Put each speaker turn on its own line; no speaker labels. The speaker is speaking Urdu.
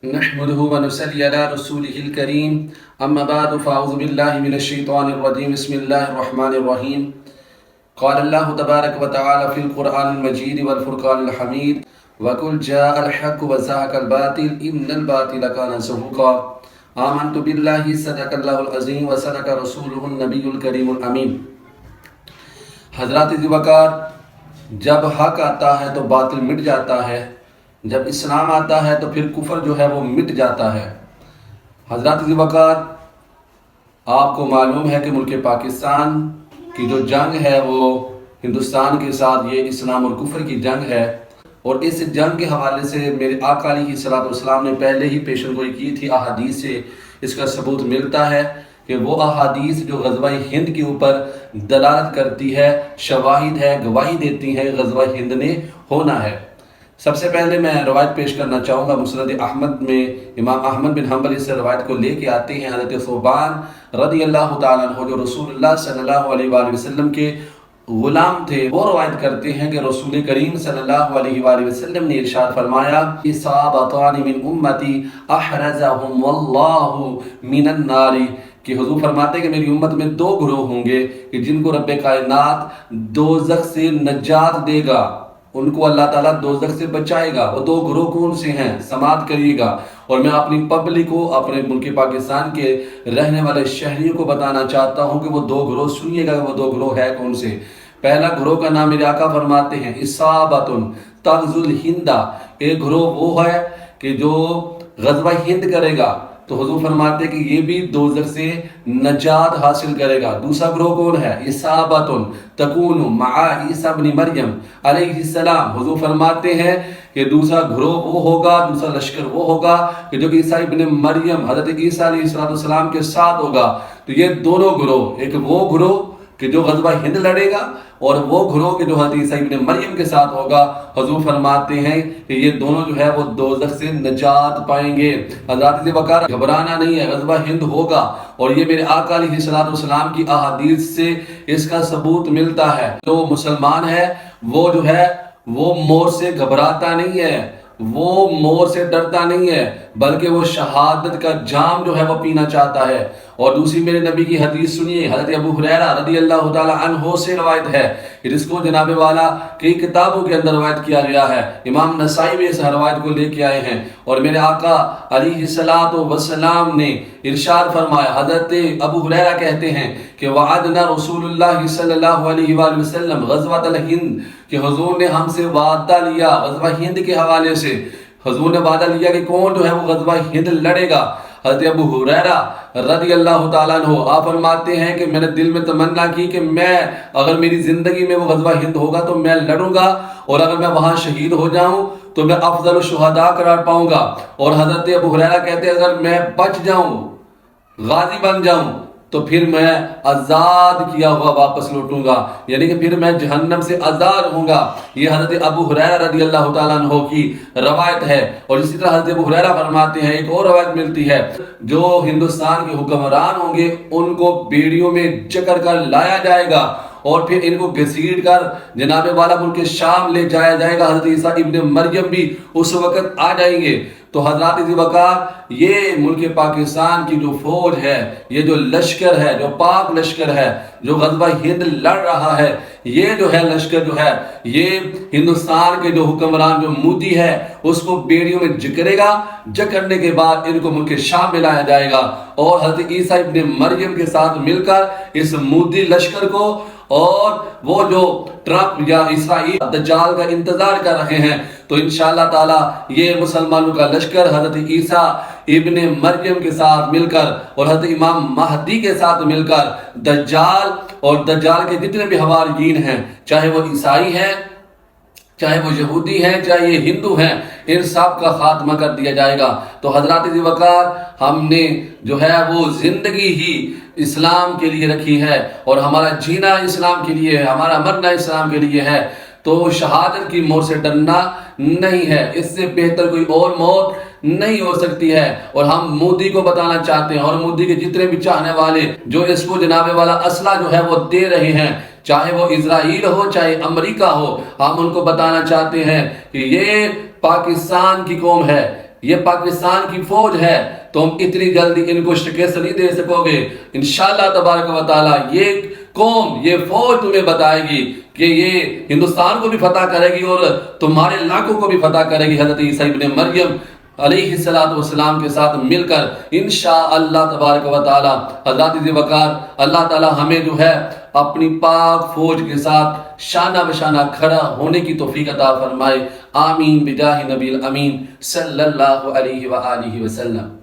نحمده ونصلي على رسوله الكريم أما بعد فأعوذ بالله من الشيطان الرجيم بسم الله الرحمن الرحيم قال الله تبارك وتعالى في القرآن المجيد والفرقان الحميد وقل جاء الحق وزهق الباطل إن الباطل كان زهوقا آمنت بالله صدق الله العظيم وصدق رسوله النبي الكريم الأمين۔ حضرات وقار، جب حق آتا ہے تو باطل مٹ جاتا ہے، جب اسلام آتا ہے تو پھر کفر جو ہے وہ مٹ جاتا ہے۔ حضرات وقار، آپ کو معلوم ہے کہ ملک پاکستان کی جو جنگ ہے وہ ہندوستان کے ساتھ یہ اسلام اور کفر کی جنگ ہے، اور اس جنگ کے حوالے سے میرے آقا علیہ الصلوۃ والسلام نے پہلے ہی پیشن گوئی کی تھی۔ احادیث سے اس کا ثبوت ملتا ہے کہ وہ احادیث جو غزوہ ہند کے اوپر دلالت کرتی ہے، شواہد ہے، گواہی دیتی ہیں غزوہ ہند نے ہونا ہے۔ سب سے پہلے میں روایت پیش کرنا چاہوں گا، مسند احمد میں امام احمد بن حنبل اس روایت کو لے کے آتے ہیں۔ حضرت ثوبان رضی اللہ تعالیٰ عنہ جو رسول اللہ صلی اللہ علیہ وآلہ وسلم کے غلام تھے، وہ روایت کرتے ہیں کہ رسول کریم صلی اللہ علیہ وآلہ وسلم نے ارشاد فرمایا، اصابتان من امتی احرزہم واللہ من النار، کہ حضور فرماتے ہیں کہ میری امت میں دو گروہ ہوں گے کہ جن کو رب کائنات دوزخ سے نجات دے گا، ان کو اللہ تعالیٰ دوزخ سے بچائے گا۔ وہ دو گروہ کون سے ہیں؟ سماعت کریے گا، اور میں اپنی پبلک کو، اپنے ملک پاکستان کے رہنے والے شہریوں کو بتانا چاہتا ہوں کہ وہ دو گروہ سنیے گا، وہ دو گروہ ہے کون سے۔ پہلا گروہ کا نام میرے آقا فرماتے ہیں اصابت تغزو الہند، ایک گروہ وہ ہے کہ جو غزوہ ہند کرے گا، تو حضور فرماتے ہیں کہ یہ بھی دوزخ سے نجات حاصل کرے گا۔ دوسرا گروہ کون ہے؟ اصابت تکون مع عیسیٰ ابن مریم علیہ السلام، حضور فرماتے ہیں کہ دوسرا گروہ وہ ہوگا، دوسرا لشکر وہ ہوگا کہ جو کہ عیسیٰ ابن مریم حضرت عیسیٰ علیہ السلام کے ساتھ ہوگا۔ تو یہ دونوں گروہ، ایک وہ گروہ کہ جو غزوہ ہند لڑے گا، اور وہ گروہ کہ جو حضرت عیسیٰ ابن مریم کے ساتھ ہوگا، حضور فرماتے ہیں کہ یہ دونوں جو ہے وہ دوزخ سے نجات پائیں گے۔ حضرات وقار، گھبرانا نہیں ہے، غزوہ ہند ہوگا، اور یہ میرے آقا علیہ السلام کی احادیث سے اس کا ثبوت ملتا ہے۔ جو مسلمان ہے وہ جو ہے وہ مور سے گھبراتا نہیں ہے، وہ مور سے ڈرتا نہیں ہے، بلکہ وہ شہادت کا جام جو ہے وہ پینا چاہتا ہے۔ اور دوسری میرے نبی کی حدیث سنیے، حضرت ابو ہریرہ رضی اللہ تعالی عنہ سے روایت ہے، جس کو جناب والا کئی کتابوں کے اندر روایت کیا گیا ہے۔ امام نسائی بھی اس روایت کو لے کے آئے ہیں، اور میرے آقا علیہ السلام نے ارشاد فرمایا، حضرت ابو ہریرہ کہتے ہیں کہ وعدنا رسول اللہ صلی اللہ علیہ وآلہ وسلم غزوۃ الہند، کہ حضور نے ہم سے وعدہ لیا غزوہ ہند کے حوالے سے۔ حضور نے وعدہ لیا کہ کون جو ہے وہ غزوہ ہند لڑے گا۔ حضرت ابو ہریرہ رضی اللہ تعالیٰ عنہ آپ فرماتے ہیں کہ میں نے دل میں تمنا کی کہ میں، اگر میری زندگی میں وہ غزوہ ہند ہوگا تو میں لڑوں گا، اور اگر میں وہاں شہید ہو جاؤں تو میں افضل الشہداء قرار پاؤں گا۔ اور حضرت ابو ہریرہ کہتے ہیں اگر میں بچ جاؤں، غازی بن جاؤں، تو پھر میں آزاد کیا ہوا واپس لوٹوں گا، یعنی کہ پھر میں جہنم سے آزاد ہوں گا۔ یہ حضرت ابو ہریرہ رضی اللہ تعالیٰ عنہ کی روایت ہے۔ اور اسی طرح حضرت ابو ہریرہ فرماتے ہیں، ایک اور روایت ملتی ہے، جو ہندوستان کے حکمران ہوں گے ان کو بیڑیوں میں جکڑ کر لایا جائے گا، اور پھر ان کو گھسیٹ کر جناب والا ملک شام لے جایا جائے گا۔ حضرت عیسیٰ ابن مریم بھی اس وقت آ جائیں گے۔ تو حضرات وقار، یہ ملک پاکستان کی جو فوج ہے، یہ جو لشکر ہے، جو پاک لشکر ہے، جو غزوہ ہند لڑ رہا ہے، یہ جو ہے لشکر جو ہے یہ ہندوستان کے جو حکمران جو مودی ہے اس کو بیڑیوں میں جکڑے گا۔ جکڑنے کے بعد ان کو ملک شام میں لایا جائے گا، اور حضرت عیسیٰ ابن مریم کے ساتھ مل کر اس مودی لشکر کو، اور وہ جو ٹرمپ یا اسرائیل دجال کا انتظار کر رہے ہیں، تو انشاءاللہ تعالی یہ مسلمانوں کا لشکر حضرت عیسیٰ ابن مریم کے ساتھ مل کر اور حضرت امام مہدی کے ساتھ مل کر دجال اور دجال کے جتنے بھی حواریین ہیں، چاہے وہ عیسائی ہیں، چاہے وہ یہودی ہیں، چاہے یہ ہندو ہیں، ان سب کا خاتمہ کر دیا جائے گا۔ تو حضرات وقار، ہم نے جو ہے وہ زندگی ہی اسلام کے لیے رکھی ہے، اور ہمارا جینا اسلام کے لیے ہے، ہمارا مرنا اسلام کے لیے ہے۔ تو شہادت کی موت سے ڈرنا نہیں ہے، اس سے بہتر کوئی اور موت نہیں ہو سکتی ہے۔ اور ہم مودی کو بتانا چاہتے ہیں، اور مودی کے جتنے بھی چاہنے والے جو اس کو جناب والا اسلحہ جو ہے وہ دے رہے ہیں، چاہے وہ اسرائیل ہو چاہے امریکہ ہو، ہم ان کو بتانا چاہتے ہیں کہ یہ پاکستان کی قوم ہے، یہ پاکستان کی فوج ہے، تم اتنی جلدی ان کو شکست نہیں دے سکو گے۔ انشاءاللہ تبارک و تعالی یہ قوم، یہ فوج تمہیں بتائے گی کہ یہ ہندوستان کو بھی فتح کرے گی اور تمہارے علاقوں کو بھی فتح کرے گی، حضرت عیسیٰ ابن مریم علیہ السلام کے ساتھ مل کر انشاءاللہ تبارک و تعالی۔ حضرات ذی وقار، اللہ تعالی ہمیں جو ہے اپنی پاک فوج کے ساتھ شانہ بشانہ کھڑا ہونے کی توفیق عطا فرمائے۔ آمین بجاہ نبی الامین صلی اللہ علیہ وآلہ وسلم۔